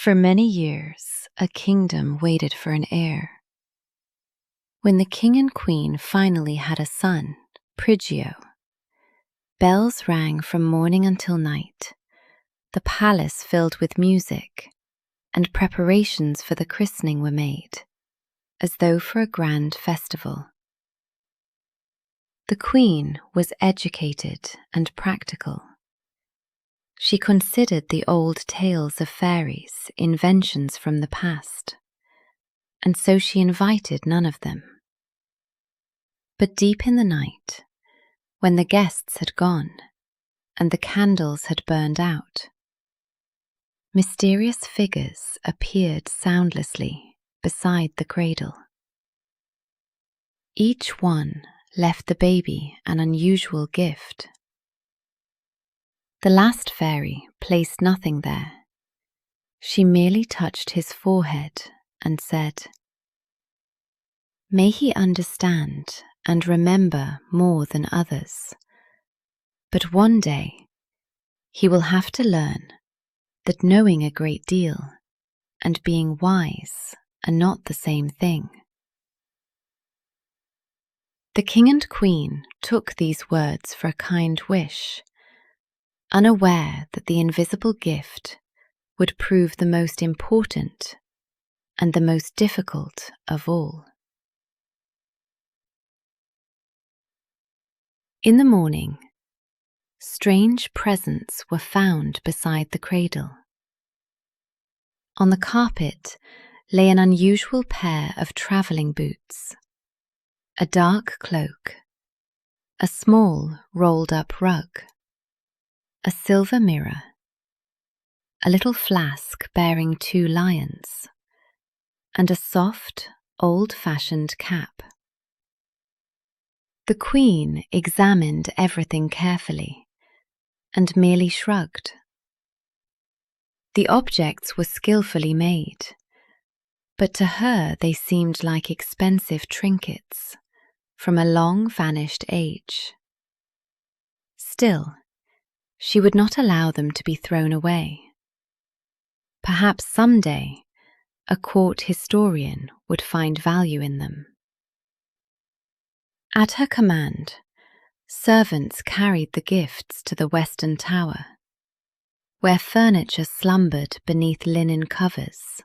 For many years, a kingdom waited for an heir. When the king and queen finally had a son, Prigio, bells rang from morning until night, the palace filled with music, and preparations for the christening were made, as though for a grand festival. The queen was educated and practical. She considered the old tales of fairies inventions from the past, and so she invited none of them. But deep in the night, when the guests had gone and the candles had burned out, mysterious figures appeared soundlessly beside the cradle. Each one left the baby an unusual gift. The last fairy placed nothing there. She merely touched his forehead and said, "May he understand and remember more than others. But one day, he will have to learn that knowing a great deal and being wise are not the same thing." The king and queen took these words for a kind wish, unaware that the invisible gift would prove the most important and the most difficult of all. In the morning, strange presents were found beside the cradle. On the carpet lay an unusual pair of travelling boots, a dark cloak, a small rolled-up rug, a silver mirror, a little flask bearing 2 lions, and a soft, old-fashioned cap. The queen examined everything carefully and merely shrugged. The objects were skillfully made, but to her they seemed like expensive trinkets from a long-vanished age. Still, she would not allow them to be thrown away. Perhaps someday a court historian would find value in them. At her command, servants carried the gifts to the Western Tower, where furniture slumbered beneath linen covers.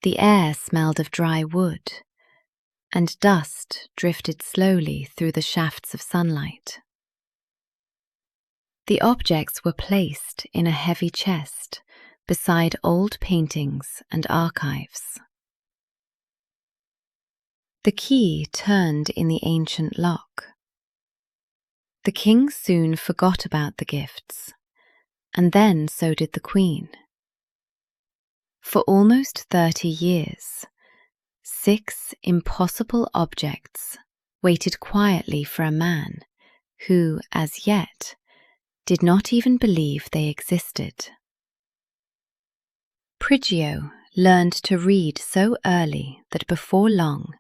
The air smelled of dry wood, and dust drifted slowly through the shafts of sunlight. The objects were placed in a heavy chest beside old paintings and archives. The key turned in the ancient lock. The king soon forgot about the gifts, and then so did the queen. For almost 30 years, 6 impossible objects waited quietly for a man who, as yet, did not even believe they existed. Prigio learned to read so early that before long,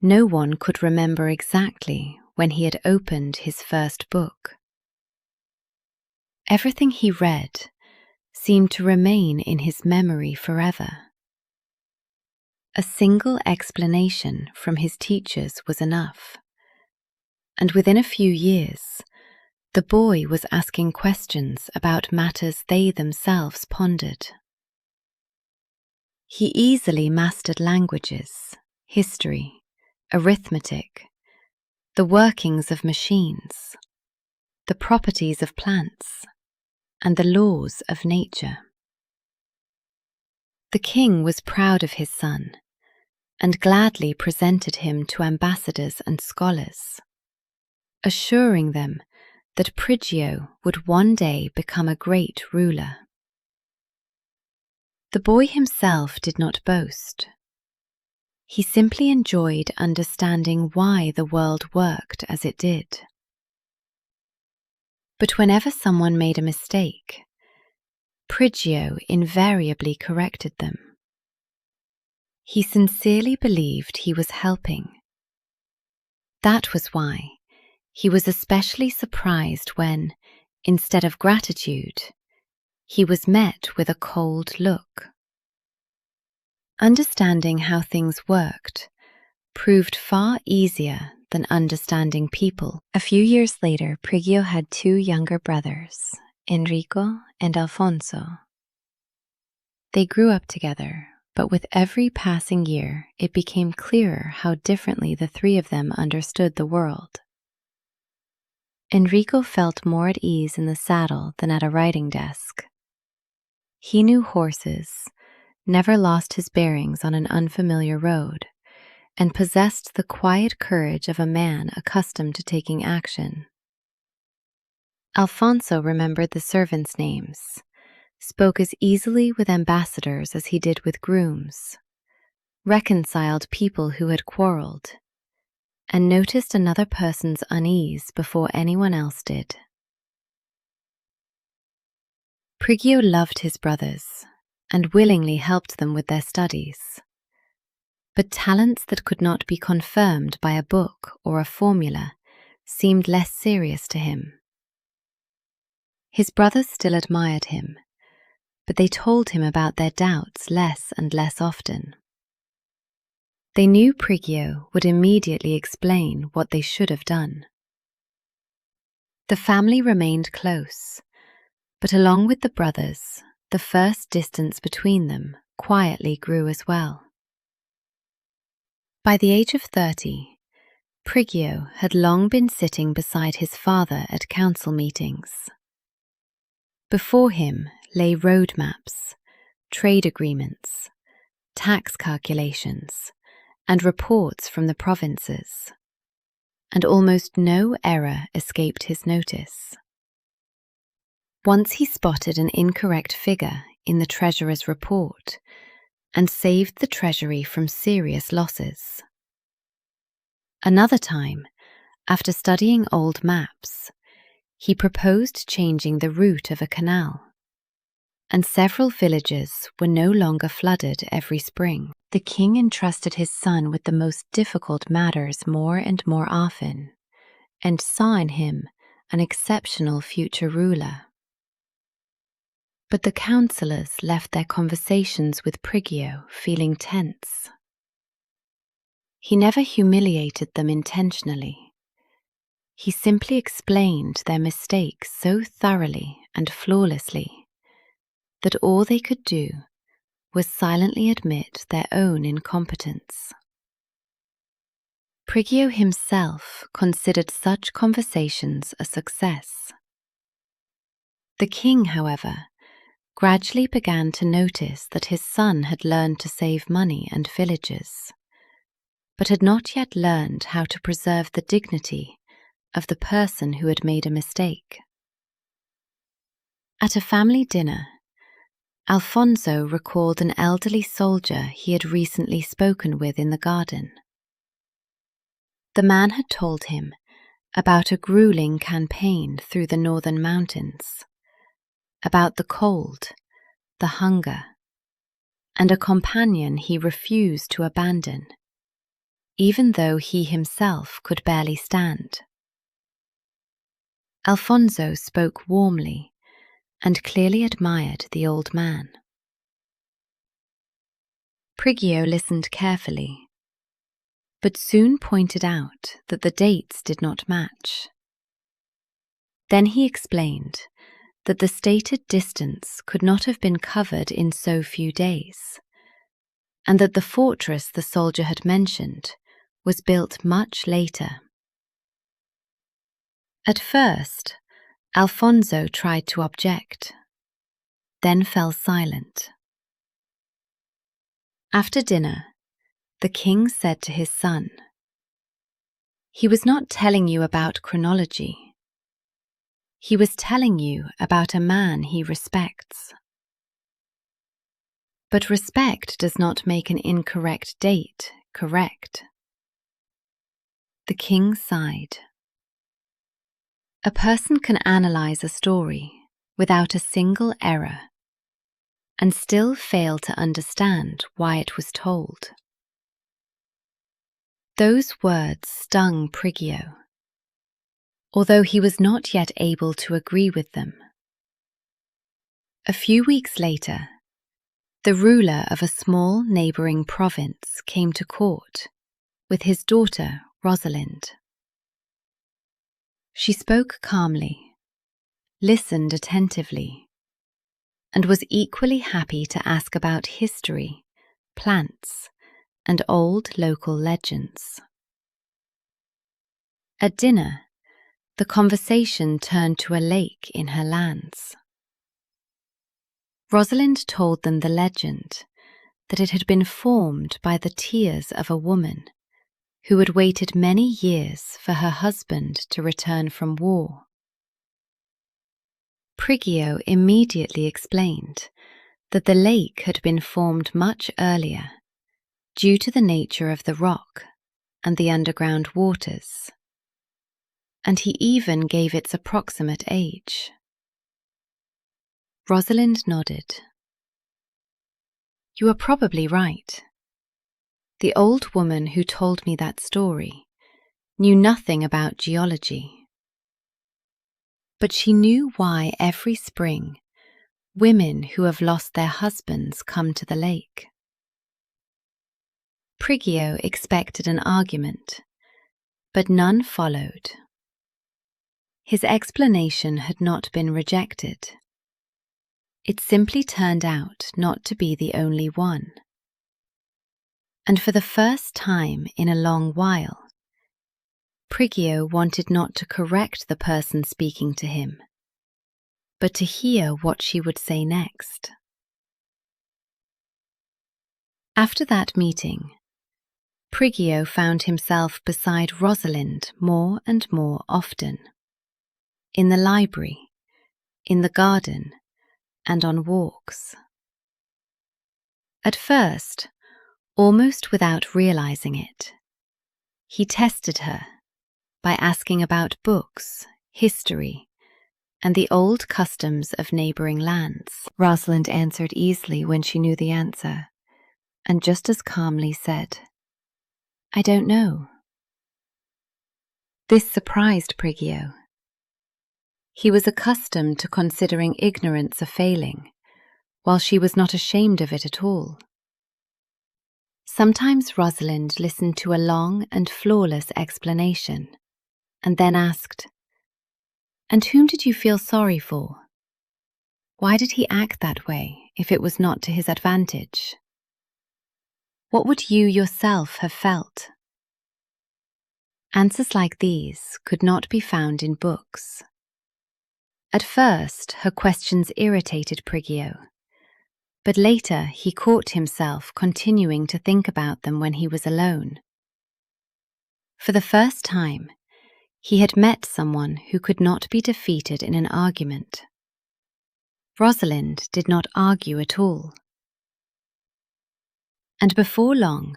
no one could remember exactly when he had opened his first book. Everything he read seemed to remain in his memory forever. A single explanation from his teachers was enough, and within a few years, the boy was asking questions about matters they themselves pondered. He easily mastered languages, history, arithmetic, the workings of machines, the properties of plants, and the laws of nature. The king was proud of his son and gladly presented him to ambassadors and scholars, assuring them that Prigio would one day become a great ruler. The boy himself did not boast. He simply enjoyed understanding why the world worked as it did. But whenever someone made a mistake, Prigio invariably corrected them. He sincerely believed he was helping. That was why he was especially surprised when, instead of gratitude, he was met with a cold look. Understanding how things worked proved far easier than understanding people. A few years later, Prigio had two younger brothers, Enrico and Alfonso. They grew up together, but with every passing year, it became clearer how differently the three of them understood the world. Enrico felt more at ease in the saddle than at a writing desk. He knew horses, never lost his bearings on an unfamiliar road, and possessed the quiet courage of a man accustomed to taking action. Alfonso remembered the servants' names, spoke as easily with ambassadors as he did with grooms, reconciled people who had quarreled, and noticed another person's unease before anyone else did. Prigio loved his brothers and willingly helped them with their studies. But talents that could not be confirmed by a book or a formula seemed less serious to him. His brothers still admired him, but they told him about their doubts less and less often. They knew Prigio would immediately explain what they should have done. The family remained close, but along with the brothers, the first distance between them quietly grew as well. By the age of 30, Prigio had long been sitting beside his father at council meetings. Before him lay road maps, trade agreements, tax calculations, and reports from the provinces, and almost no error escaped his notice. Once he spotted an incorrect figure in the treasurer's report and saved the treasury from serious losses. Another time, after studying old maps, he proposed changing the route of a canal, and several villages were no longer flooded every spring. The king entrusted his son with the most difficult matters more and more often, and saw in him an exceptional future ruler. But the councillors left their conversations with Prigio feeling tense. He never humiliated them intentionally. He simply explained their mistakes so thoroughly and flawlessly that all they could do was silently admit their own incompetence. Prigio himself considered such conversations a success. The king, however, gradually began to notice that his son had learned to save money and villages, but had not yet learned how to preserve the dignity of the person who had made a mistake. At a family dinner, Alfonso recalled an elderly soldier he had recently spoken with in the garden. The man had told him about a grueling campaign through the northern mountains, about the cold, the hunger, and a companion he refused to abandon, even though he himself could barely stand. Alfonso spoke warmly and clearly admired the old man. Prigio listened carefully, but soon pointed out that the dates did not match. Then he explained that the stated distance could not have been covered in so few days, and that the fortress the soldier had mentioned was built much later. At first, Alfonso tried to object, then fell silent. After dinner, the king said to his son, "He was not telling you about chronology. He was telling you about a man he respects. But respect does not make an incorrect date correct." The king sighed. A person can analyze a story without a single error and still fail to understand why it was told. Those words stung Prigio, although he was not yet able to agree with them. A few weeks later, the ruler of a small neighboring province came to court with his daughter, Rosalind. She spoke calmly, listened attentively, and was equally happy to ask about history, plants, and old local legends. At dinner, the conversation turned to a lake in her lands. Rosalind told them the legend that it had been formed by the tears of a woman who had waited many years for her husband to return from war. Prigio immediately explained that the lake had been formed much earlier due to the nature of the rock and the underground waters, and he even gave its approximate age. Rosalind nodded. "You are probably right. The old woman who told me that story knew nothing about geology. But she knew why every spring women who have lost their husbands come to the lake." Prigio expected an argument, but none followed. His explanation had not been rejected. It simply turned out not to be the only one. And for the first time in a long while, Prigio wanted not to correct the person speaking to him, but to hear what she would say next. After that meeting, Prigio found himself beside Rosalind more and more often. In the library, in the garden, and on walks. At first, almost without realizing it, he tested her by asking about books, history, and the old customs of neighboring lands. Rosalind answered easily when she knew the answer, and just as calmly said, "I don't know." This surprised Prigio. He was accustomed to considering ignorance a failing, while she was not ashamed of it at all. Sometimes Rosalind listened to a long and flawless explanation, and then asked, "And whom did you feel sorry for? Why did he act that way if it was not to his advantage? What would you yourself have felt?" Answers like these could not be found in books. At first, her questions irritated Prigio, but later he caught himself continuing to think about them when he was alone. For the first time, he had met someone who could not be defeated in an argument. Rosalind did not argue at all. And before long,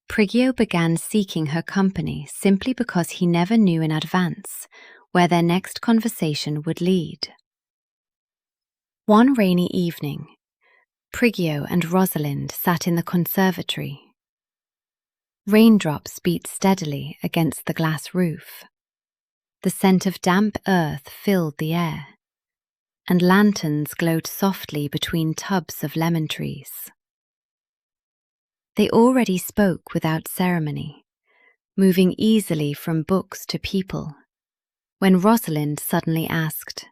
Prigio began seeking her company simply because he never knew in advance where their next conversation would lead. One rainy evening, Prigio and Rosalind sat in the conservatory. Raindrops beat steadily against the glass roof. The scent of damp earth filled the air, and lanterns glowed softly between tubs of lemon trees. They already spoke without ceremony, moving easily from books to people, when Rosalind suddenly asked,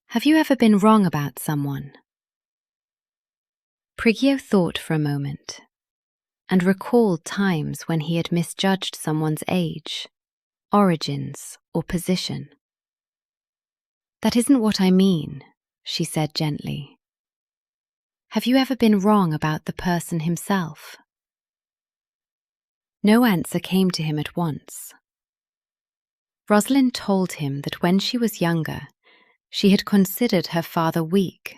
"Have you ever been wrong about someone?" Prigio thought for a moment, and recalled times when he had misjudged someone's age, origins, or position. "That isn't what I mean," she said gently. "Have you ever been wrong about the person himself?" No answer came to him at once. Rosalind told him that when she was younger, she had considered her father weak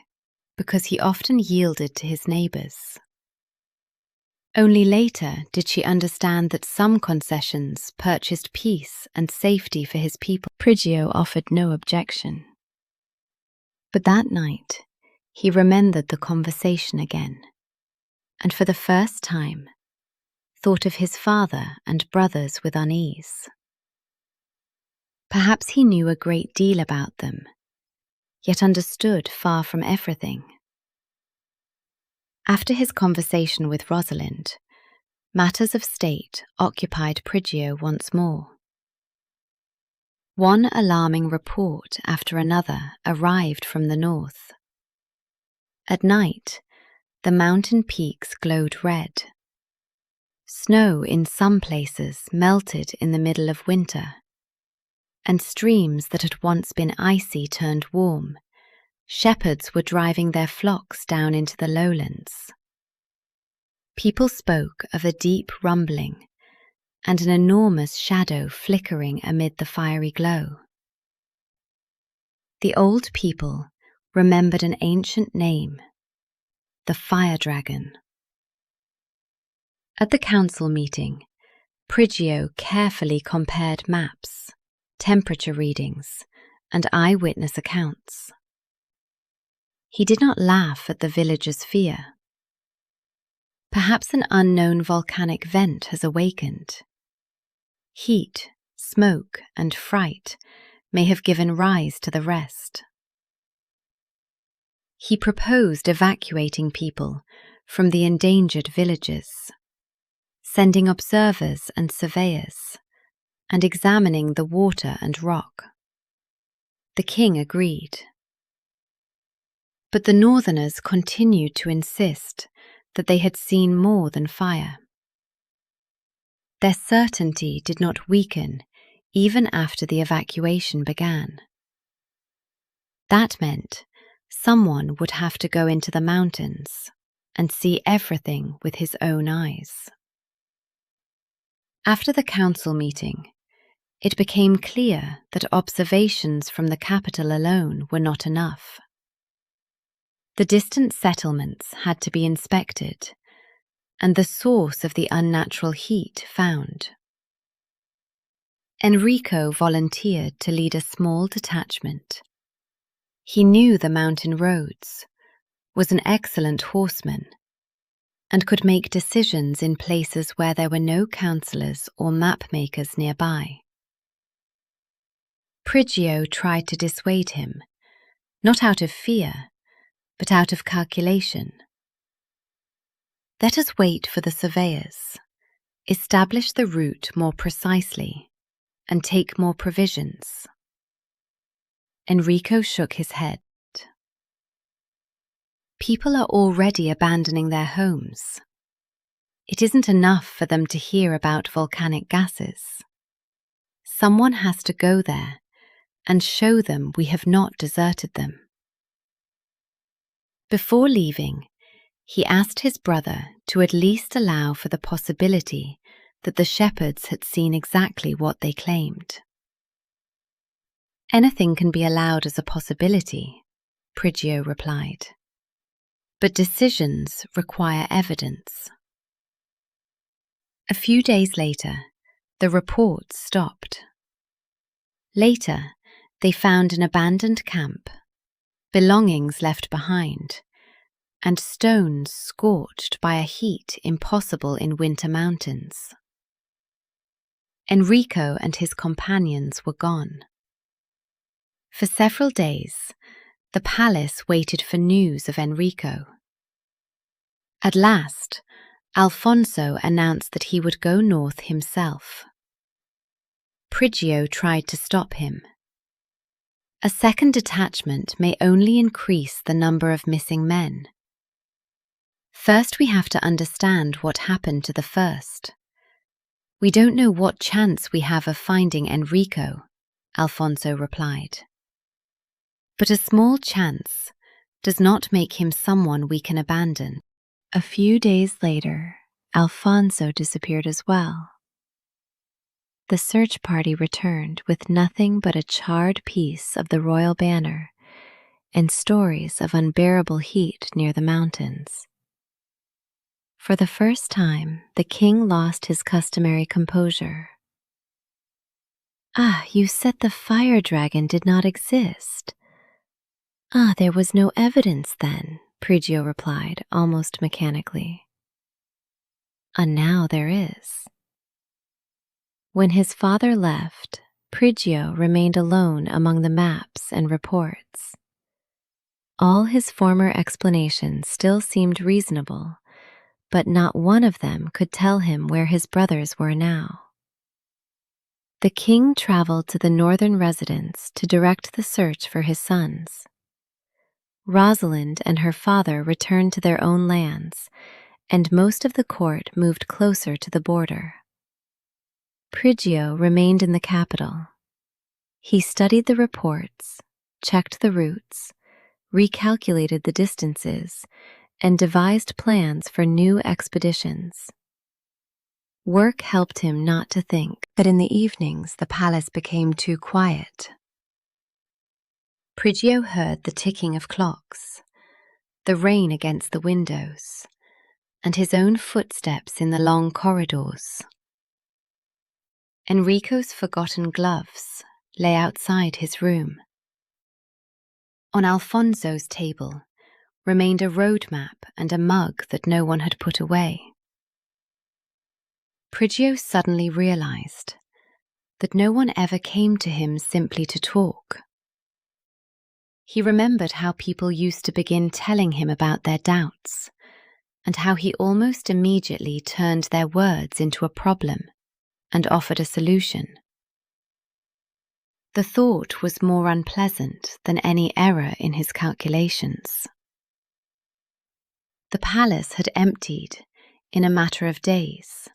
because he often yielded to his neighbors. Only later did she understand that some concessions purchased peace and safety for his people. Prigio offered no objection. But that night, he remembered the conversation again, and for the first time, thought of his father and brothers with unease. Perhaps he knew a great deal about them, yet understood far from everything. After his conversation with Rosalind, matters of state occupied Prigio once more. One alarming report after another arrived from the north. At night, the mountain peaks glowed red. Snow in some places melted in the middle of winter, and streams that had once been icy turned warm. Shepherds were driving their flocks down into the lowlands. People spoke of a deep rumbling and an enormous shadow flickering amid the fiery glow. The old people remembered an ancient name, the fire dragon. At the council meeting, Prigio carefully compared maps, temperature readings, and eyewitness accounts. He did not laugh at the villagers' fear. Perhaps an unknown volcanic vent has awakened. Heat, smoke, and fright may have given rise to the rest. He proposed evacuating people from the endangered villages, sending observers and surveyors, and examining the water and rock. The king agreed. But the northerners continued to insist that they had seen more than fire. Their certainty did not weaken even after the evacuation began. That meant someone would have to go into the mountains and see everything with his own eyes. After the council meeting, it became clear that observations from the capital alone were not enough. The distant settlements had to be inspected, and the source of the unnatural heat found. Enrico volunteered to lead a small detachment. He knew the mountain roads, was an excellent horseman, and could make decisions in places where there were no councillors or map-makers nearby. Prigio tried to dissuade him, not out of fear, but out of calculation. Let us wait for the surveyors, establish the route more precisely, and take more provisions. Enrico shook his head. People are already abandoning their homes. It isn't enough for them to hear about volcanic gases. Someone has to go there and show them we have not deserted them. Before leaving, he asked his brother to at least allow for the possibility that the shepherds had seen exactly what they claimed. Anything can be allowed as a possibility, Prigio replied. But decisions require evidence. A few days later, the reports stopped. Later, they found an abandoned camp, belongings left behind, and stones scorched by a heat impossible in winter mountains. Enrico and his companions were gone. For several days, the palace waited for news of Enrico. At last, Alfonso announced that he would go north himself. Prigio tried to stop him. A second detachment may only increase the number of missing men. First, we have to understand what happened to the first. We don't know what chance we have of finding Enrico, Alfonso replied. But a small chance does not make him someone we can abandon. A few days later, Alfonso disappeared as well. The search party returned with nothing but a charred piece of the royal banner and stories of unbearable heat near the mountains. For the first time, the king lost his customary composure. "Ah, you said the fire dragon did not exist." "Ah, there was no evidence then," Prigio replied, almost mechanically. "And now there is." When his father left, Prigio remained alone among the maps and reports. All his former explanations still seemed reasonable, but not one of them could tell him where his brothers were now. The king traveled to the northern residence to direct the search for his sons. Rosalind and her father returned to their own lands, and most of the court moved closer to the border. Prigio remained in the capital. He studied the reports, checked the routes, recalculated the distances, and devised plans for new expeditions. Work helped him not to think, but in the evenings the palace became too quiet. Prigio heard the ticking of clocks, the rain against the windows, and his own footsteps in the long corridors. Enrico's forgotten gloves lay outside his room. On Alfonso's table remained a road map and a mug that no one had put away. Prigio suddenly realized that no one ever came to him simply to talk. He remembered how people used to begin telling him about their doubts, and how he almost immediately turned their words into a problem and offered a solution. The thought was more unpleasant than any error in his calculations. The palace had emptied in a matter of days,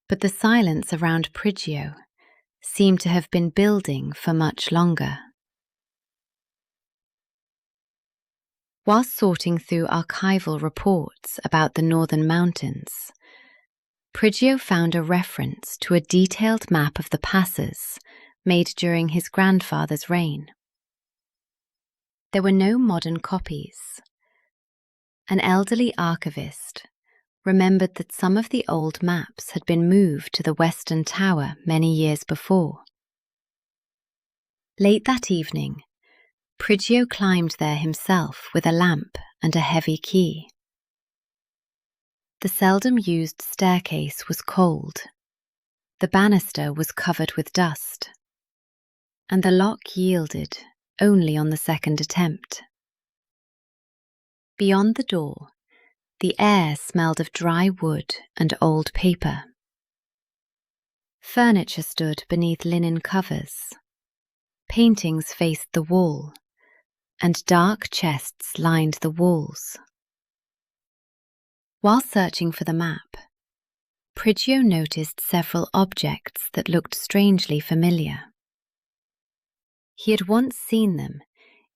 but the silence around Prigio seemed to have been building for much longer. While sorting through archival reports about the northern mountains, Prigio found a reference to a detailed map of the passes made during his grandfather's reign. There were no modern copies. An elderly archivist remembered that some of the old maps had been moved to the Western Tower many years before. Late that evening, Prigio climbed there himself with a lamp and a heavy key. The seldom used staircase was cold, the banister was covered with dust, and the lock yielded only on the second attempt. Beyond the door, the air smelled of dry wood and old paper. Furniture stood beneath linen covers. Paintings faced the wall, and dark chests lined the walls. While searching for the map, Prigio noticed several objects that looked strangely familiar. He had once seen them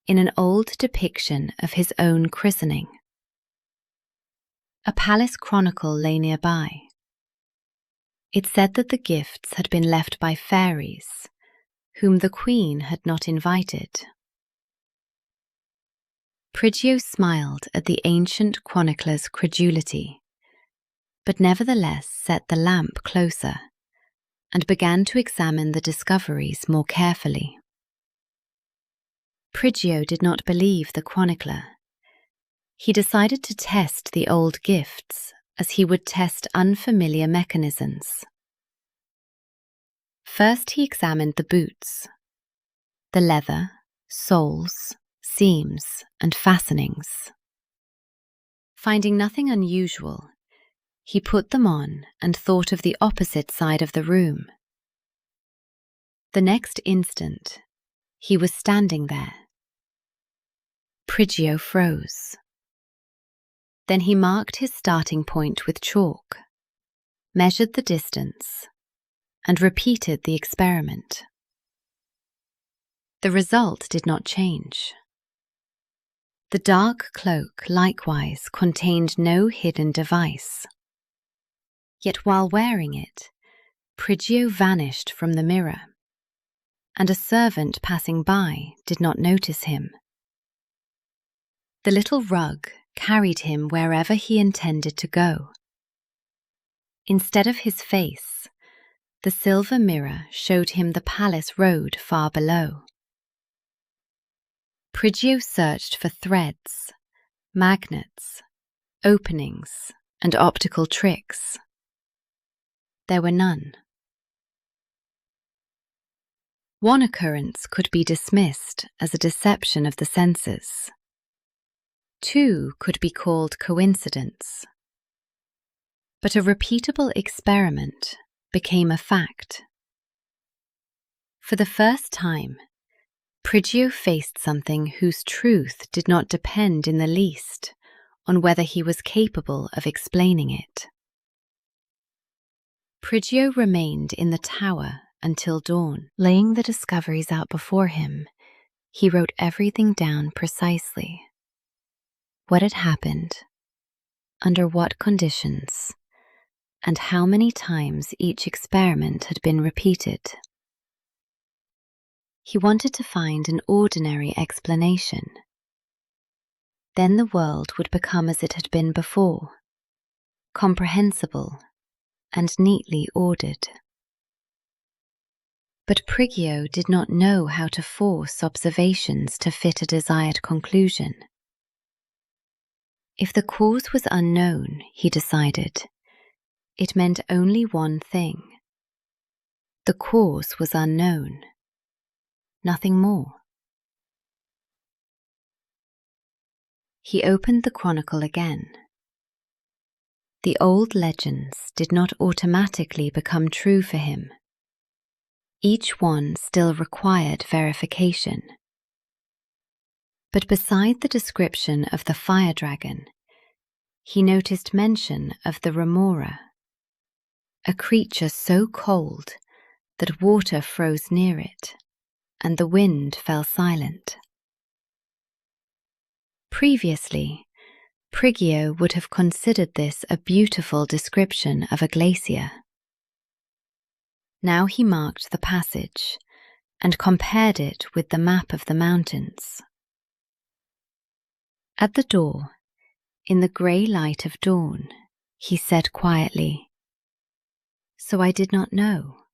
in an old depiction of his own christening. A palace chronicle lay nearby. It said that the gifts had been left by fairies, whom the queen had not invited. Prigio smiled at the ancient chronicler's credulity, but nevertheless set the lamp closer and began to examine the discoveries more carefully. Prigio did not believe the chronicler. He decided to test the old gifts as he would test unfamiliar mechanisms. First he examined the boots, the leather, soles, seams, and fastenings. Finding nothing unusual, he put them on and thought of the opposite side of the room. The next instant, he was standing there. Prigio froze. Then he marked his starting point with chalk, measured the distance, and repeated the experiment. The result did not change. The dark cloak likewise contained no hidden device. Yet while wearing it, Prigio vanished from the mirror, and a servant passing by did not notice him. The little rug carried him wherever he intended to go. Instead of his face, the silver mirror showed him the palace road far below. Prigio searched for threads, magnets, openings, and optical tricks. There were none. One occurrence could be dismissed as a deception of the senses. Two could be called coincidence. But a repeatable experiment became a fact. For the first time, Prigio faced something whose truth did not depend in the least on whether he was capable of explaining it. Prigio remained in the tower until dawn. Laying the discoveries out before him, he wrote everything down precisely. What had happened, under what conditions, and how many times each experiment had been repeated. He wanted to find an ordinary explanation. Then the world would become as it had been before, comprehensible and neatly ordered. But Prigio did not know how to force observations to fit a desired conclusion. If the cause was unknown, he decided, it meant only one thing. The cause was unknown. Nothing more. He opened the chronicle again. The old legends did not automatically become true for him. Each one still required verification. But beside the description of the fire dragon, he noticed mention of the remora, a creature so cold that water froze near it, and the wind fell silent. Previously, Prigio would have considered this a beautiful description of a glacier. Now he marked the passage and compared it with the map of the mountains. At the door, in the grey light of dawn, he said quietly, "So I did not know."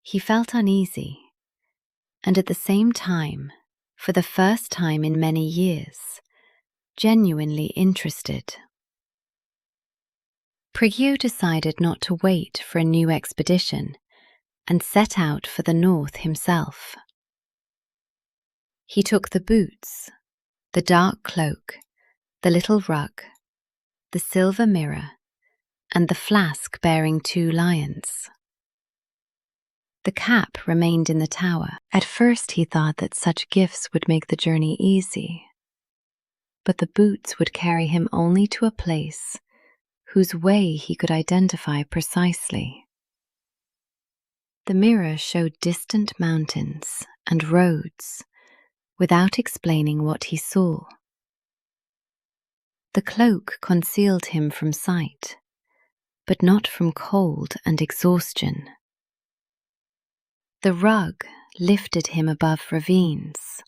He felt uneasy, and at the same time, for the first time in many years, genuinely interested. Prigio decided not to wait for a new expedition and set out for the north himself. He took the boots, the dark cloak, the little rug, the silver mirror, and the flask bearing 2 lions. The cap remained in the tower. At first he thought that such gifts would make the journey easy, but the boots would carry him only to a place whose way he could identify precisely. The mirror showed distant mountains and roads without explaining what he saw. The cloak concealed him from sight, but not from cold and exhaustion. The rug lifted him above ravines,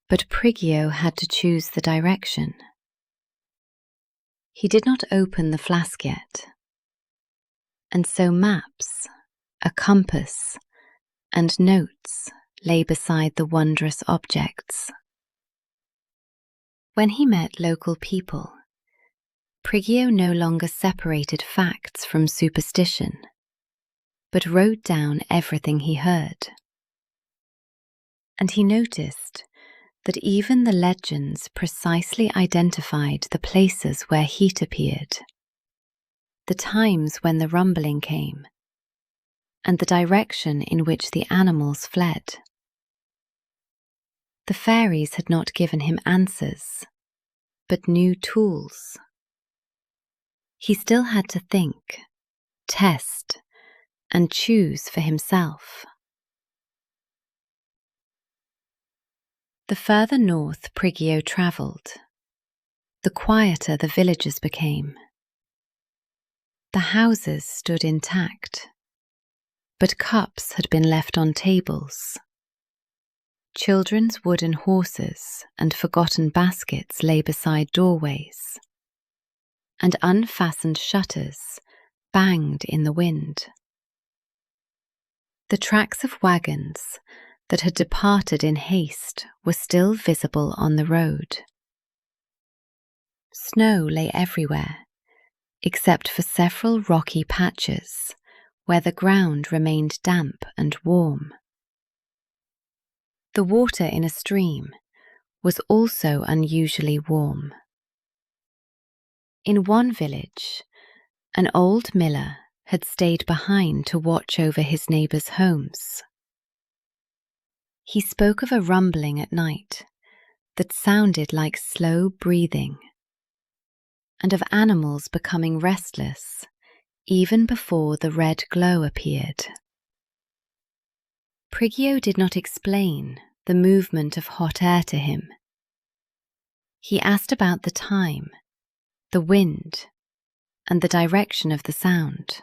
but Prigio had to choose the direction. He did not open the flask yet, and so maps, a compass, and notes lay beside the wondrous objects. When he met local people, Prigio no longer separated facts from superstition, but wrote down everything he heard. And he noticed that even the legends precisely identified the places where heat appeared, the times when the rumbling came, and the direction in which the animals fled. The fairies had not given him answers, but new tools. He still had to think, test, and choose for himself. The further north Prigio travelled, the quieter the villages became. The houses stood intact, but cups had been left on tables. Children's wooden horses and forgotten baskets lay beside doorways, and unfastened shutters banged in the wind. The tracks of wagons that had departed in haste were still visible on the road. Snow lay everywhere, except for several rocky patches where the ground remained damp and warm. The water in a stream, was also unusually warm. In one village, an old miller had stayed behind to watch over his neighbours' homes. He spoke of a rumbling at night that sounded like slow breathing, and of animals becoming restless even before the red glow appeared. Prigio did not explain the movement of hot air to him. He asked about the time, the wind, and the direction of the sound.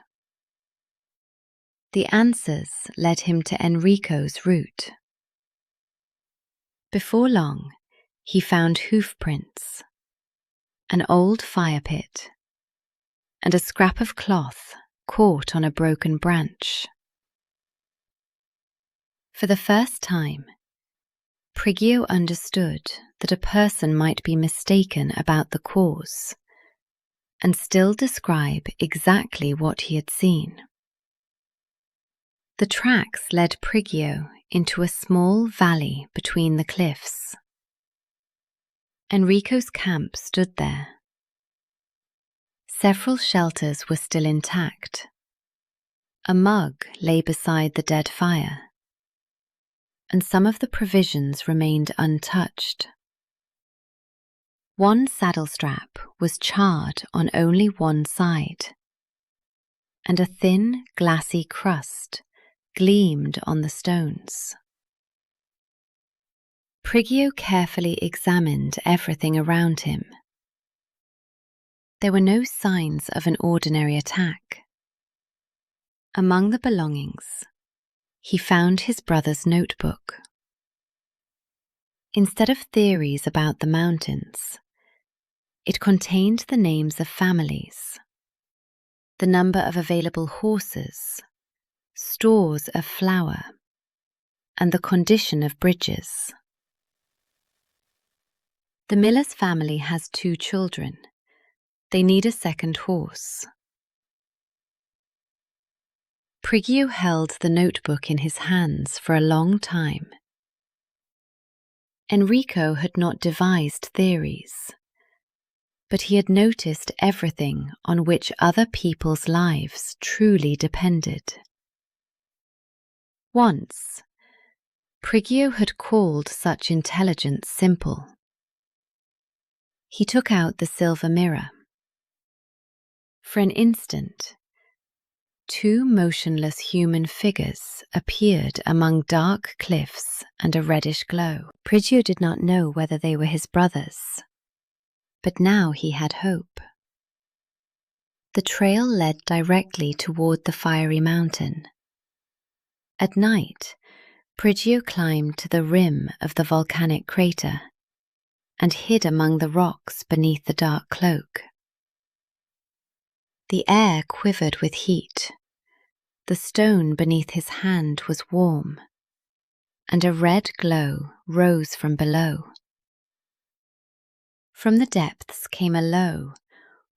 The answers led him to Enrico's route. Before long, he found hoof prints, an old fire pit, and a scrap of cloth caught on a broken branch. For the first time, Prigio understood that a person might be mistaken about the cause and still describe exactly what he had seen. The tracks led Prigio into a small valley between the cliffs. Enrico's camp stood there. Several shelters were still intact. A mug lay beside the dead fire, and some of the provisions remained untouched. One saddle strap was charred on only one side, and a thin, glassy crust gleamed on the stones. Prigio carefully examined everything around him. There were no signs of an ordinary attack. Among the belongings, he found his brother's notebook. Instead of theories about the mountains, it contained the names of families, the number of available horses, stores of flour, and the condition of bridges. The miller's family has 2 children. They need a second horse. Prigio held the notebook in his hands for a long time. Enrico had not devised theories, but he had noticed everything on which other people's lives truly depended. Once, Prigio had called such intelligence simple. He took out the silver mirror. For an instant, 2 motionless human figures appeared among dark cliffs and a reddish glow. Prigio did not know whether they were his brothers, but now he had hope. The trail led directly toward the fiery mountain. At night, Prigio climbed to the rim of the volcanic crater and hid among the rocks beneath the dark cloak. The air quivered with heat. The stone beneath his hand was warm, and a red glow rose from below. From the depths came a low,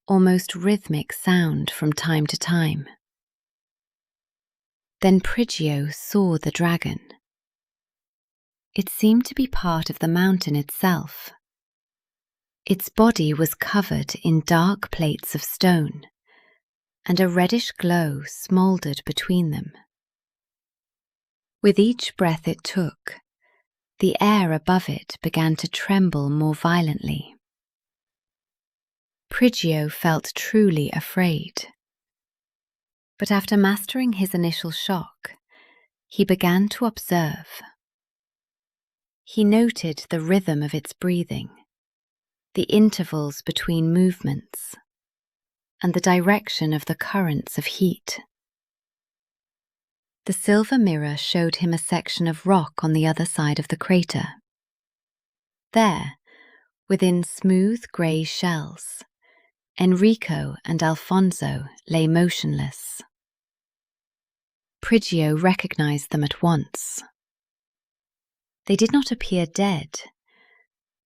almost rhythmic sound from time to time. Then Prigio saw the dragon. It seemed to be part of the mountain itself. Its body was covered in dark plates of stone, and a reddish glow smouldered between them. With each breath it took, the air above it began to tremble more violently. Prigio felt truly afraid. But after mastering his initial shock, he began to observe. He noted the rhythm of its breathing, the intervals between movements, and the direction of the currents of heat. The silver mirror showed him a section of rock on the other side of the crater. There, within smooth grey shells, Enrico and Alfonso lay motionless. Prigio recognized them at once. They did not appear dead,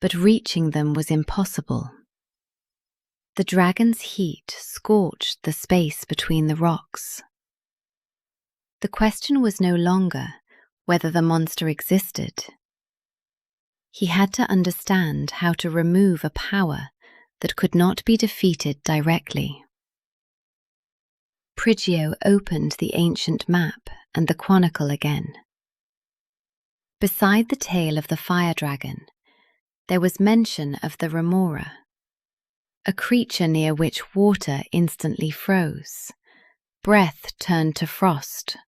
but reaching them was impossible. The dragon's heat scorched the space between the rocks. The question was no longer whether the monster existed. He had to understand how to remove a power that could not be defeated directly. Prigio opened the ancient map and the chronicle again. Beside the tail of the fire dragon, there was mention of the remora, a creature near which water instantly froze, breath turned to frost,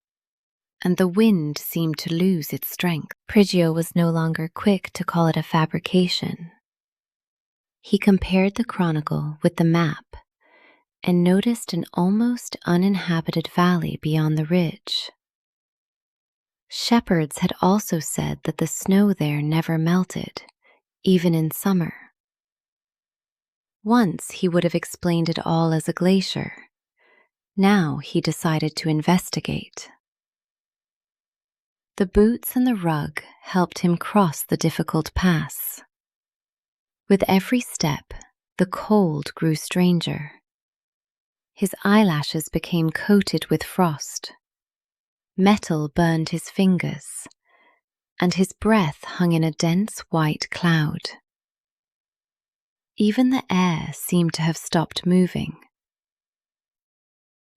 and the wind seemed to lose its strength. Prigio was no longer quick to call it a fabrication. He compared the chronicle with the map and noticed an almost uninhabited valley beyond the ridge. Shepherds had also said that the snow there never melted, even in summer. Once he would have explained it all as a glacier. Now he decided to investigate. The boots and the rug helped him cross the difficult pass. With every step, the cold grew stranger. His eyelashes became coated with frost. Metal burned his fingers, and his breath hung in a dense white cloud. Even the air seemed to have stopped moving.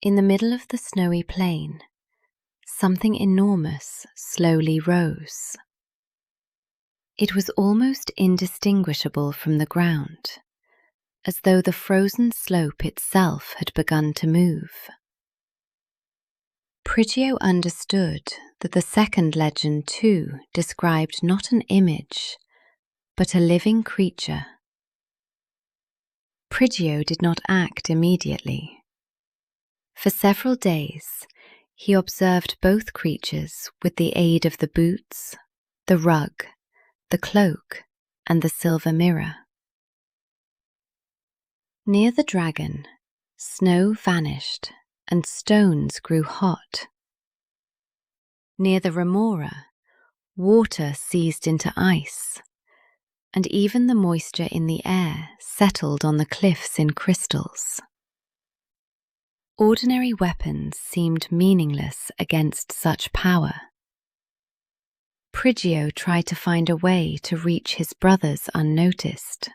In the middle of the snowy plain, something enormous slowly rose. It was almost indistinguishable from the ground, as though the frozen slope itself had begun to move. Prigio understood that the second legend too described not an image, but a living creature. Prigio did not act immediately. For several days, he observed both creatures with the aid of the boots, the rug, the cloak, and the silver mirror. Near the dragon, snow vanished and stones grew hot. Near the remora, water seized into ice, and even the moisture in the air settled on the cliffs in crystals. Ordinary weapons seemed meaningless against such power. Prigio tried to find a way to reach his brothers unnoticed,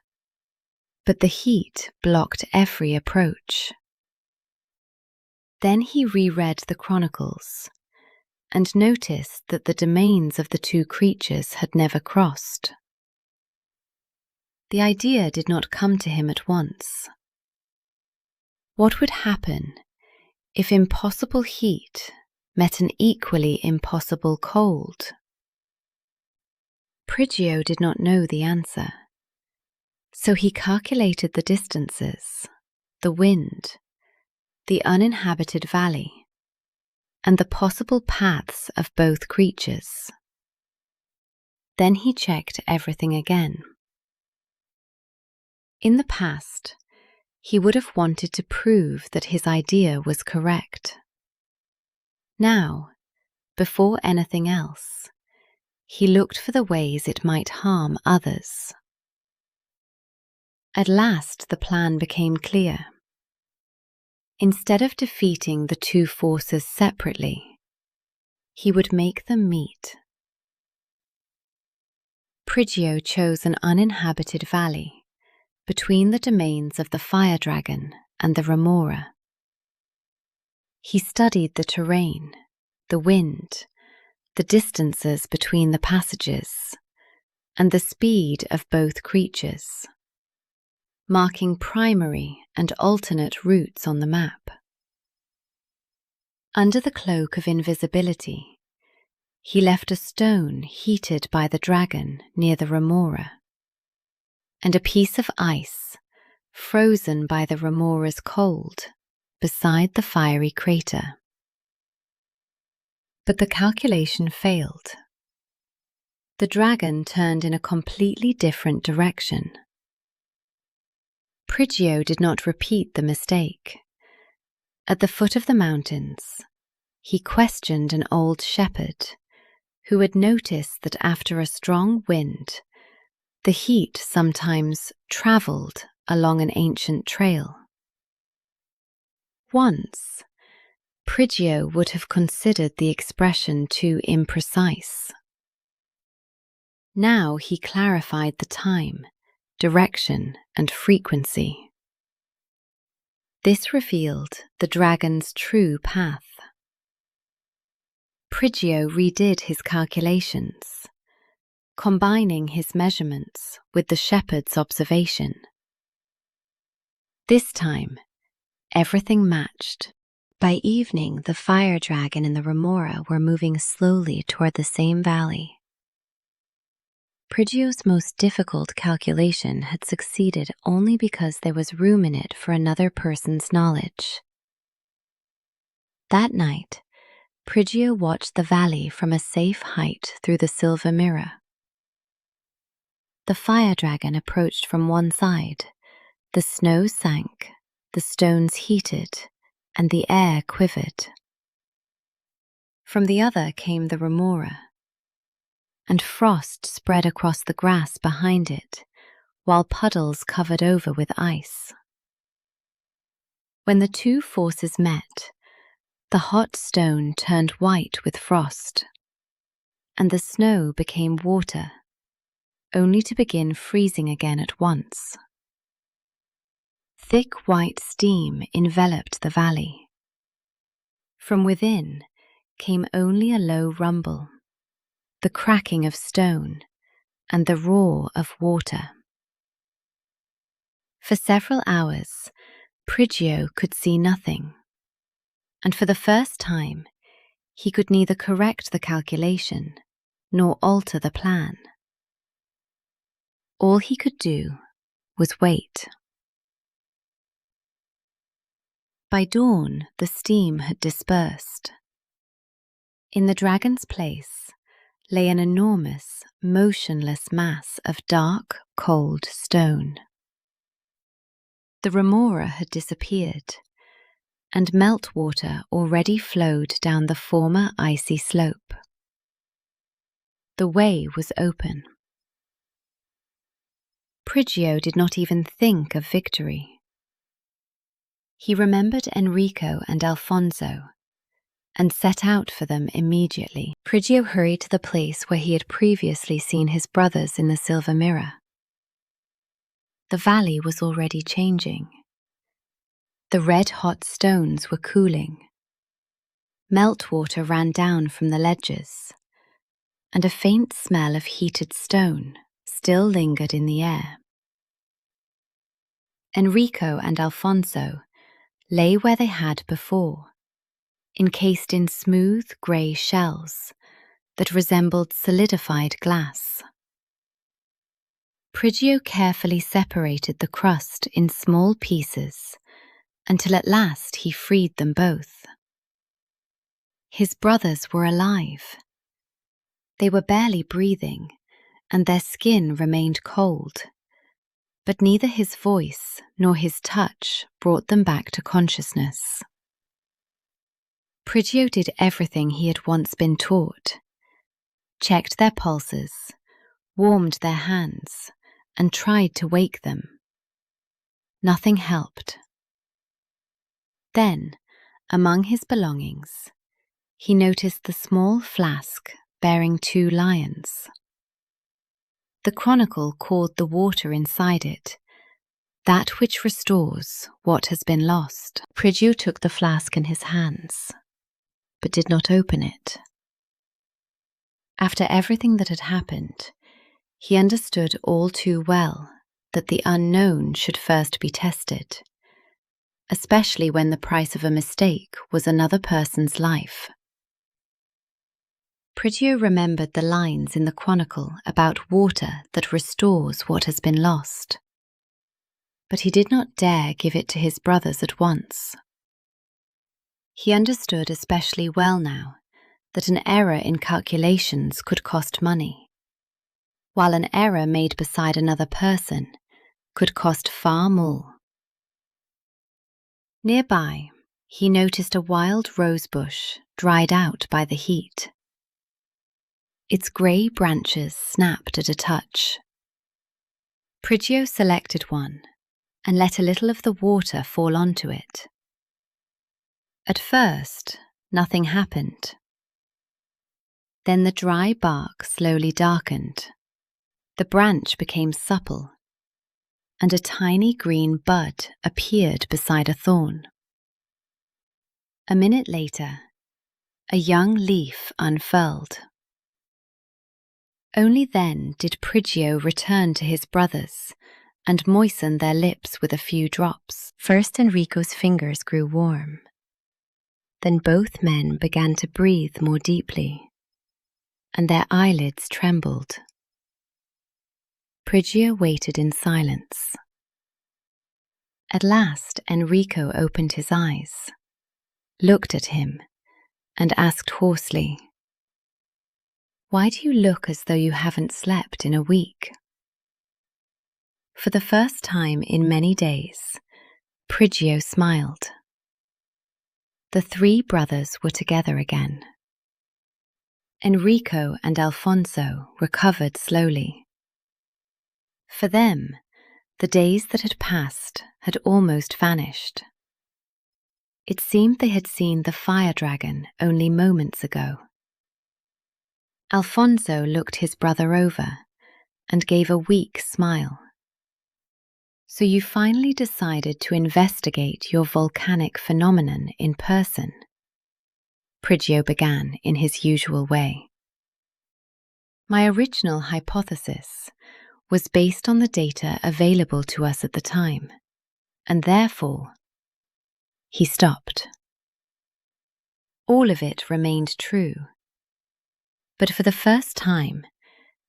but the heat blocked every approach. Then he reread the chronicles and noticed that the domains of the two creatures had never crossed. The idea did not come to him at once. What would happen if impossible heat met an equally impossible cold? Prigio did not know the answer, so he calculated the distances, the wind, the uninhabited valley, and the possible paths of both creatures. Then he checked everything again. In the past, he would have wanted to prove that his idea was correct. Now, before anything else, he looked for the ways it might harm others. At last the plan became clear. Instead of defeating the two forces separately, he would make them meet. Prigio chose an uninhabited valley between the domains of the fire dragon and the remora. He studied the terrain, the wind, the distances between the passages, and the speed of both creatures, marking primary and alternate routes on the map. Under the cloak of invisibility, he left a stone heated by the dragon near the remora, and a piece of ice, frozen by the remora's cold, beside the fiery crater. But the calculation failed. The dragon turned in a completely different direction. Prigio did not repeat the mistake. At the foot of the mountains, he questioned an old shepherd who had noticed that after a strong wind, the heat sometimes travelled along an ancient trail. Once, Prigio would have considered the expression too imprecise. Now he clarified the time, direction, and frequency. This revealed the dragon's true path. Prigio redid his calculations, combining his measurements with the shepherd's observation. This time, everything matched. By evening, the fire dragon and the remora were moving slowly toward the same valley. Prigio's most difficult calculation had succeeded only because there was room in it for another person's knowledge. That night, Prigio watched the valley from a safe height through the silver mirror. The fire dragon approached from one side. The snow sank, the stones heated, and the air quivered. From the other came the remora, and frost spread across the grass behind it, while puddles covered over with ice. When the two forces met, the hot stone turned white with frost, and the snow became water, only to begin freezing again at once. Thick white steam enveloped the valley. From within came only a low rumble, the cracking of stone, and the roar of water. For several hours, Prigio could see nothing, and for the first time, he could neither correct the calculation nor alter the plan. All he could do was wait. By dawn, the steam had dispersed. In the dragon's place lay an enormous, motionless mass of dark, cold stone. The remora had disappeared, and meltwater already flowed down the former icy slope. The way was open. Prigio did not even think of victory. He remembered Enrico and Alfonso and set out for them immediately. Prigio hurried to the place where he had previously seen his brothers in the silver mirror. The valley was already changing. The red-hot stones were cooling. Meltwater ran down from the ledges, and a faint smell of heated stone still lingered in the air. Enrico and Alfonso lay where they had before, encased in smooth grey shells that resembled solidified glass. Prigio carefully separated the crust in small pieces until at last he freed them both. His brothers were alive. They were barely breathing, and their skin remained cold, but neither his voice nor his touch brought them back to consciousness. Prigio did everything he had once been taught, checked their pulses, warmed their hands, and tried to wake them. Nothing helped. Then, among his belongings, he noticed the small flask bearing 2 lions. The chronicle called the water inside it that which restores what has been lost. Prigio took the flask in his hands, but did not open it. After everything that had happened, he understood all too well that the unknown should first be tested, especially when the price of a mistake was another person's life. Prigio remembered the lines in the chronicle about water that restores what has been lost, but he did not dare give it to his brothers at once. He understood especially well now that an error in calculations could cost money, while an error made beside another person could cost far more. Nearby, he noticed a wild rose bush dried out by the heat. Its grey branches snapped at a touch. Prigio selected one and let a little of the water fall onto it. At first, nothing happened. Then the dry bark slowly darkened, The branch became supple, and a tiny green bud appeared beside a thorn. A minute later, a young leaf unfurled. Only then did Prigio return to his brothers and moisten their lips with a few drops. First Enrico's fingers grew warm. Then both men began to breathe more deeply, and their eyelids trembled. Prigio waited in silence. At last Enrico opened his eyes, looked at him, and asked hoarsely, "Why do you look as though you haven't slept in a week?" For the first time in many days, Prigio smiled. The three brothers were together again. Enrico and Alfonso recovered slowly. For them, the days that had passed had almost vanished. It seemed they had seen the fire dragon only moments ago. Alfonso looked his brother over and gave a weak smile. "So you finally decided to investigate your volcanic phenomenon in person?" Prigio began in his usual way. "My original hypothesis was based on the data available to us at the time, and therefore—" He stopped. All of it remained true, but for the first time,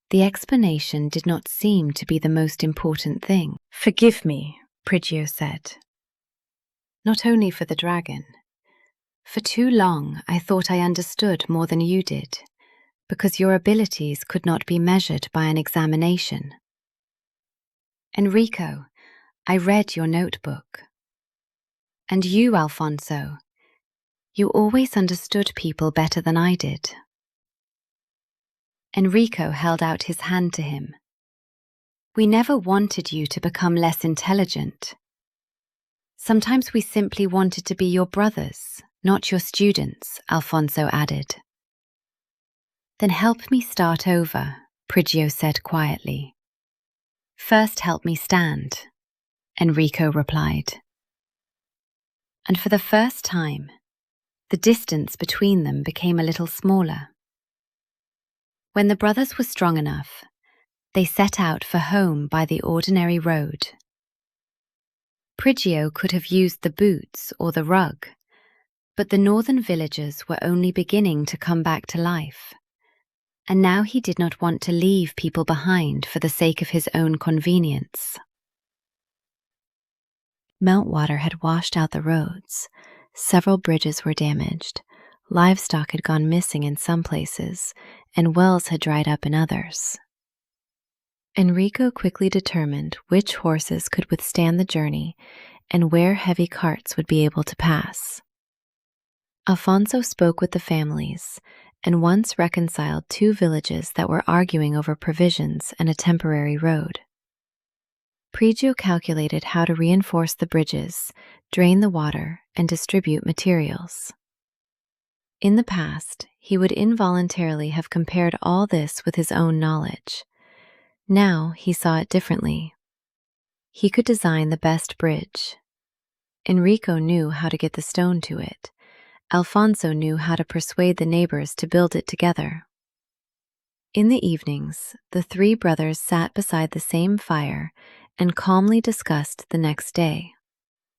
the explanation did not seem to be the most important thing. "Forgive me," Prigio said. "Not only for the dragon. For too long I thought I understood more than you did, because your abilities could not be measured by an examination. Enrico, I read your notebook. And you, Alfonso, you always understood people better than I did." Enrico held out his hand to him. "We never wanted you to become less intelligent. Sometimes we simply wanted to be your brothers, not your students," Alfonso added. "Then help me start over," Prigio said quietly. "First help me stand," Enrico replied. And for the first time, the distance between them became a little smaller. When the brothers were strong enough, they set out for home by the ordinary road. Prigio could have used the boots or the rug, but the northern villagers were only beginning to come back to life, and now he did not want to leave people behind for the sake of his own convenience. Meltwater had washed out the roads, several bridges were damaged, livestock had gone missing in some places, and wells had dried up in others. Enrico quickly determined which horses could withstand the journey and where heavy carts would be able to pass. Alfonso spoke with the families and once reconciled two villages that were arguing over provisions and a temporary road. Prigio calculated how to reinforce the bridges, drain the water, and distribute materials. In the past, he would involuntarily have compared all this with his own knowledge. Now he saw it differently. He could design the best bridge. Enrico knew how to get the stone to it. Alfonso knew how to persuade the neighbors to build it together. In the evenings, the three brothers sat beside the same fire and calmly discussed the next day,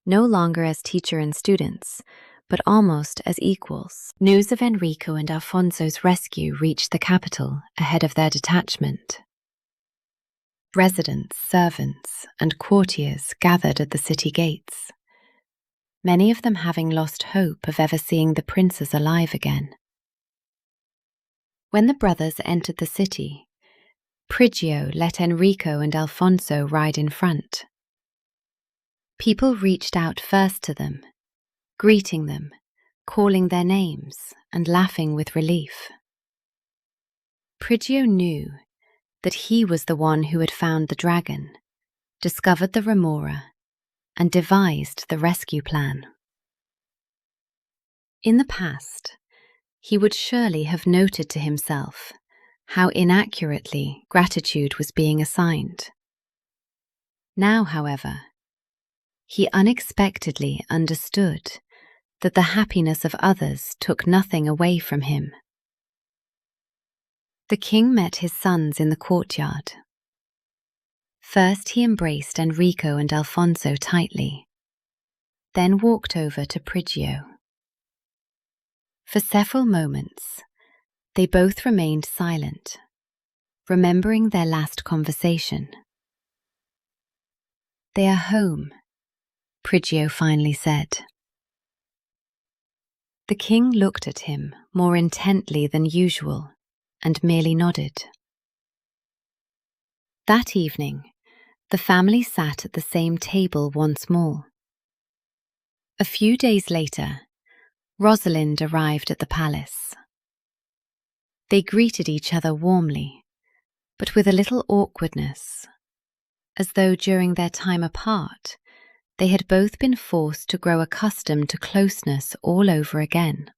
no longer as teacher and students, but almost as equals. News of Enrico and Alfonso's rescue reached the capital ahead of their detachment. Residents, servants, and courtiers gathered at the city gates, many of them having lost hope of ever seeing the princes alive again. When the brothers entered the city, Prigio let Enrico and Alfonso ride in front. People reached out first to them, greeting them, calling their names, and laughing with relief. Prigio knew that he was the one who had found the dragon, discovered the remora, and devised the rescue plan. In the past, he would surely have noted to himself how inaccurately gratitude was being assigned. Now, however, he unexpectedly understood that the happiness of others took nothing away from him. The king met his sons in the courtyard. First he embraced Enrico and Alfonso tightly, then walked over to Prigio. For several moments, they both remained silent, remembering their last conversation. "They are home," Prigio finally said. The king looked at him more intently than usual and merely nodded. That evening, the family sat at the same table once more. A few days later, Rosalind arrived at the palace. They greeted each other warmly, but with a little awkwardness, as though during their time apart, they had both been forced to grow accustomed to closeness all over again.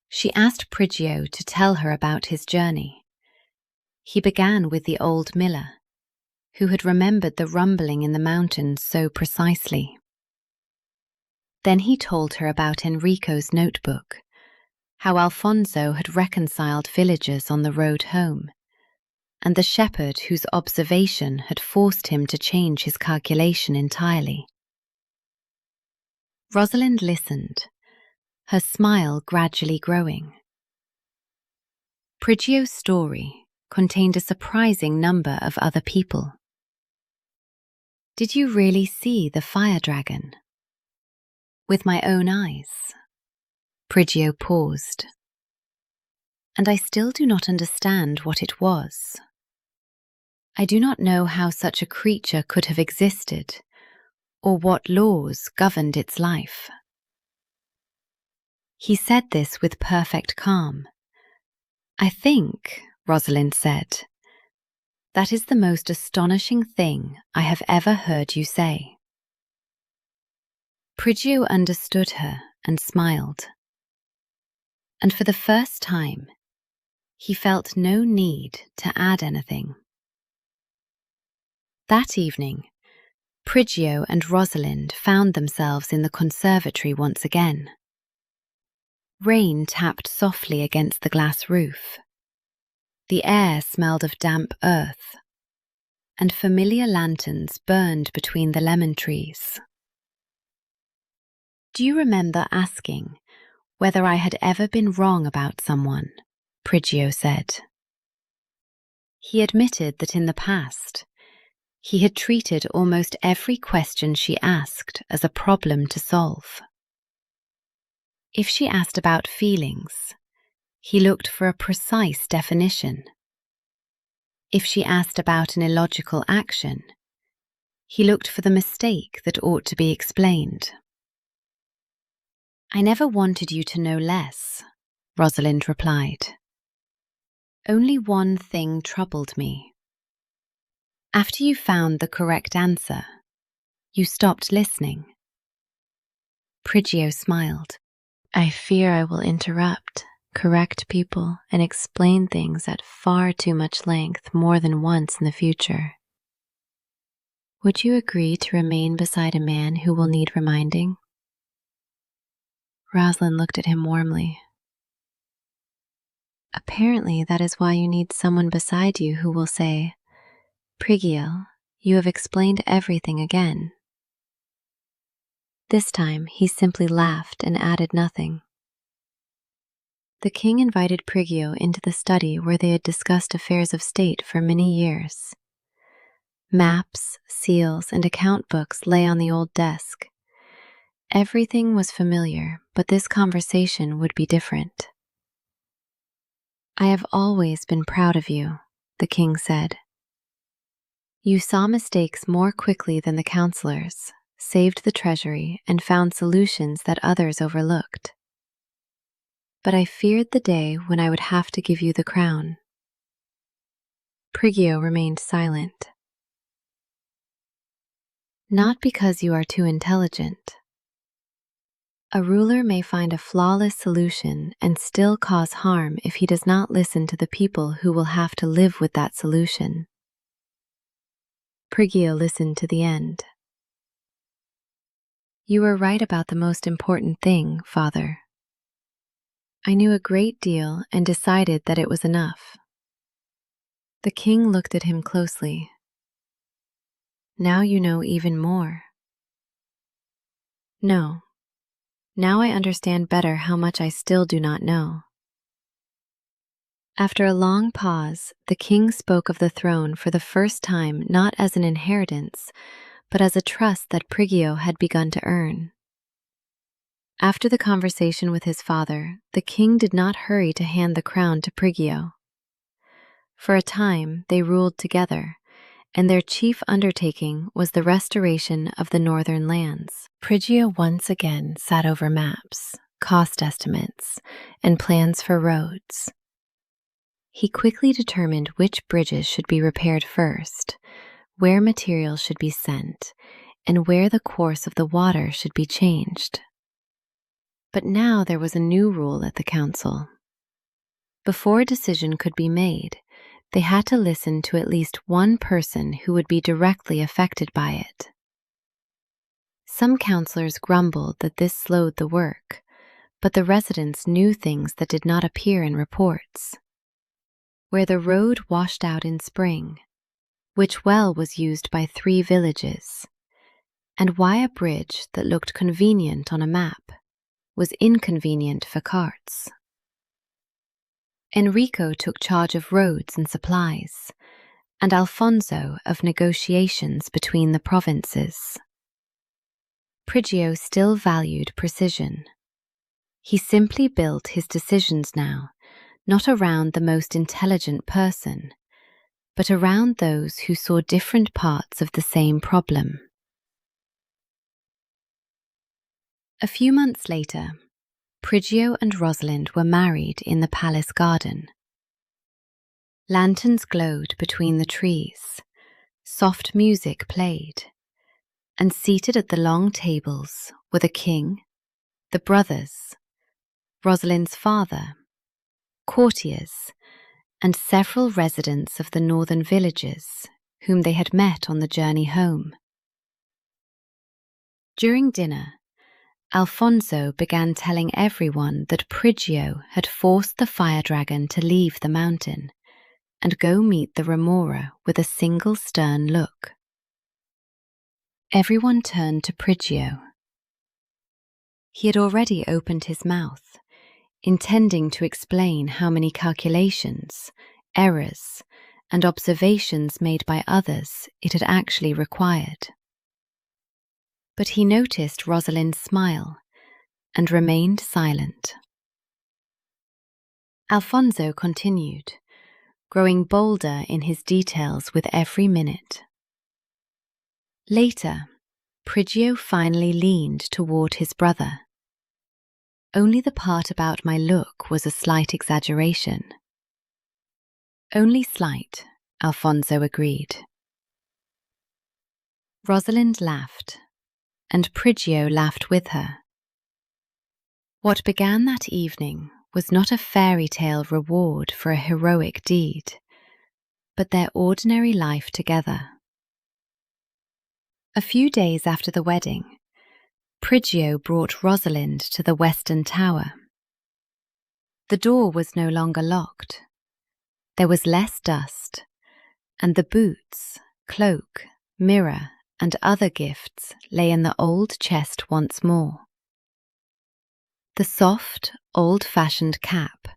She asked Prigio to tell her about his journey. He began with the old miller, who had remembered the rumbling in the mountains so precisely. Then he told her about Enrico's notebook, how Alfonso had reconciled villagers on the road home, and the shepherd whose observation had forced him to change his calculation entirely. Rosalind listened, her smile gradually growing. Prigio's story contained a surprising number of other people. "Did you really see the fire dragon?" "With my own eyes." Prigio paused. "And I still do not understand what it was. I do not know how such a creature could have existed, or what laws governed its life." He said this with perfect calm. "I think," Rosalind said, "that is the most astonishing thing I have ever heard you say." Prigio understood her and smiled. And for the first time, he felt no need to add anything. That evening, Prigio and Rosalind found themselves in the conservatory once again. Rain tapped softly against the glass roof. The air smelled of damp earth, and familiar lanterns burned between the lemon trees. "Do you remember asking whether I had ever been wrong about someone?" Prigio said. He admitted that in the past, he had treated almost every question she asked as a problem to solve. If she asked about feelings, he looked for a precise definition. If she asked about an illogical action, he looked for the mistake that ought to be explained. "I never wanted you to know less," Rosalind replied. "Only one thing troubled me. After you found the correct answer, you stopped listening." Prigio smiled. "I fear I will interrupt, correct people, and explain things at far too much length more than once in the future. Would you agree to remain beside a man who will need reminding?" Rosalind looked at him warmly. "Apparently that is why you need someone beside you who will say, 'Prigio, you have explained everything again.'" This time he simply laughed and added nothing. The king invited Prigio into the study where they had discussed affairs of state for many years. Maps, seals, and account books lay on the old desk. Everything was familiar, but this conversation would be different. "I have always been proud of you," the king said. "You saw mistakes more quickly than the counselors, saved the treasury, and found solutions that others overlooked. But I feared the day when I would have to give you the crown." Prigio remained silent. "Not because you are too intelligent." A ruler may find a flawless solution and still cause harm if he does not listen to the people who will have to live with that solution. Prigio listened to the end. You were right about the most important thing, Father. I knew a great deal and decided that it was enough. The king looked at him closely. Now you know even more. No. Now I understand better how much I still do not know. After a long pause, the king spoke of the throne for the first time not as an inheritance, but as a trust that Prigio had begun to earn. After the conversation with his father, the king did not hurry to hand the crown to Prigio. For a time, they ruled together, and their chief undertaking was the restoration of the northern lands. Prigio once again sat over maps, cost estimates, and plans for roads. He quickly determined which bridges should be repaired first, where materials should be sent, and where the course of the water should be changed. But now there was a new rule at the council. Before a decision could be made, they had to listen to at least one person who would be directly affected by it. Some councillors grumbled that this slowed the work, but the residents knew things that did not appear in reports. Where the road washed out in spring, which well was used by 3 villages, and why a bridge that looked convenient on a map was inconvenient for carts. Enrico took charge of roads and supplies, and Alfonso of negotiations between the provinces. Prigio still valued precision. He simply built his decisions now, not around the most intelligent person, but around those who saw different parts of the same problem. A few months later, Prigio and Rosalind were married in the palace garden. Lanterns glowed between the trees, soft music played, and seated at the long tables were the king, the brothers, Rosalind's father, courtiers, and several residents of the northern villages whom they had met on the journey home. During dinner, Alfonso began telling everyone that Prigio had forced the fire dragon to leave the mountain and go meet the remora with a single stern look. Everyone turned to Prigio. He had already opened his mouth, intending to explain how many calculations, errors, and observations made by others it had actually required. But he noticed Rosalind's smile and remained silent. Alfonso continued, growing bolder in his details with every minute. Later, Prigio finally leaned toward his brother. Only the part about my look was a slight exaggeration. Only slight, Alfonso agreed. Rosalind laughed, and Prigio laughed with her. What began that evening was not a fairy tale reward for a heroic deed, but their ordinary life together. A few days after the wedding, Prigio brought Rosalind to the western tower. The door was no longer locked. There was less dust, and the boots, cloak, mirror, and other gifts lay in the old chest once more. The soft, old-fashioned cap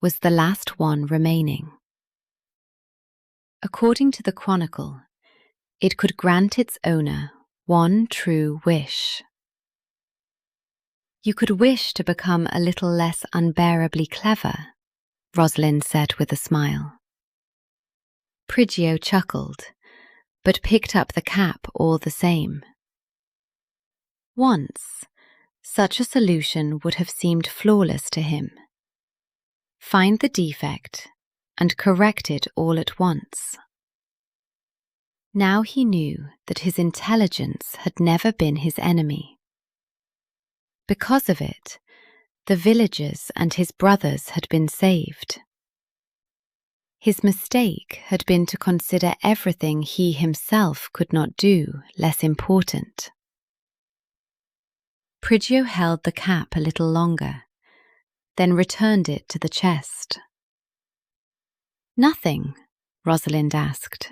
was the last one remaining. According to the chronicle, it could grant its owner one true wish. You could wish to become a little less unbearably clever, Rosalind said with a smile. Prigio chuckled, but picked up the cap all the same. Once, such a solution would have seemed flawless to him. Find the defect and correct it all at once. Now he knew that his intelligence had never been his enemy. Because of it, the villagers and his brothers had been saved. His mistake had been to consider everything he himself could not do less important. Prigio held the cap a little longer, then returned it to the chest. "Nothing?" Rosalind asked.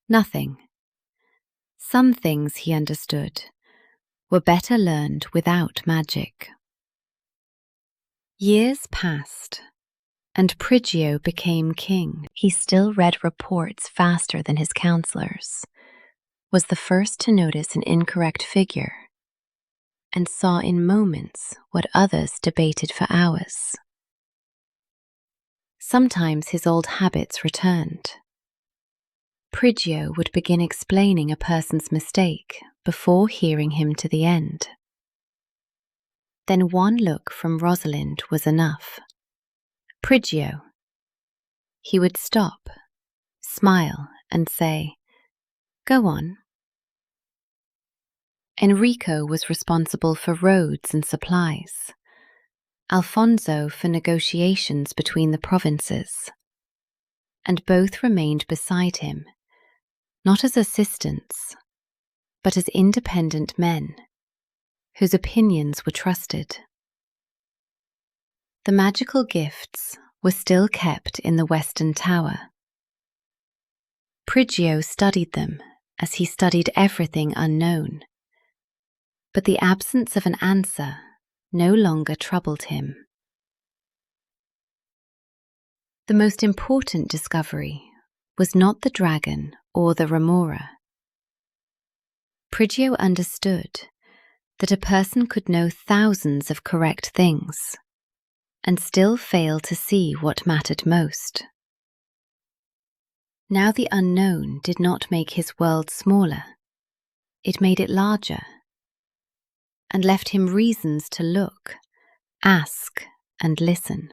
Nothing. Some things, he understood, were better learned without magic. Years passed, and Prigio became king. He still read reports faster than his counselors, was the first to notice an incorrect figure, and saw in moments what others debated for hours. Sometimes his old habits returned. Prigio would begin explaining a person's mistake before hearing him to the end. Then one look from Rosalind was enough. "Prigio." He would stop, smile, and say, "Go on." Enrico was responsible for roads and supplies, Alfonso for negotiations between the provinces, and both remained beside him, not as assistants, but as independent men, whose opinions were trusted. The magical gifts were still kept in the Western Tower. Prigio studied them as he studied everything unknown, but the absence of an answer no longer troubled him. The most important discovery was not the dragon or the remora. Prigio understood that a person could know thousands of correct things and still fail to see what mattered most. Now the unknown did not make his world smaller, it made it larger, and left him reasons to look, ask, and listen.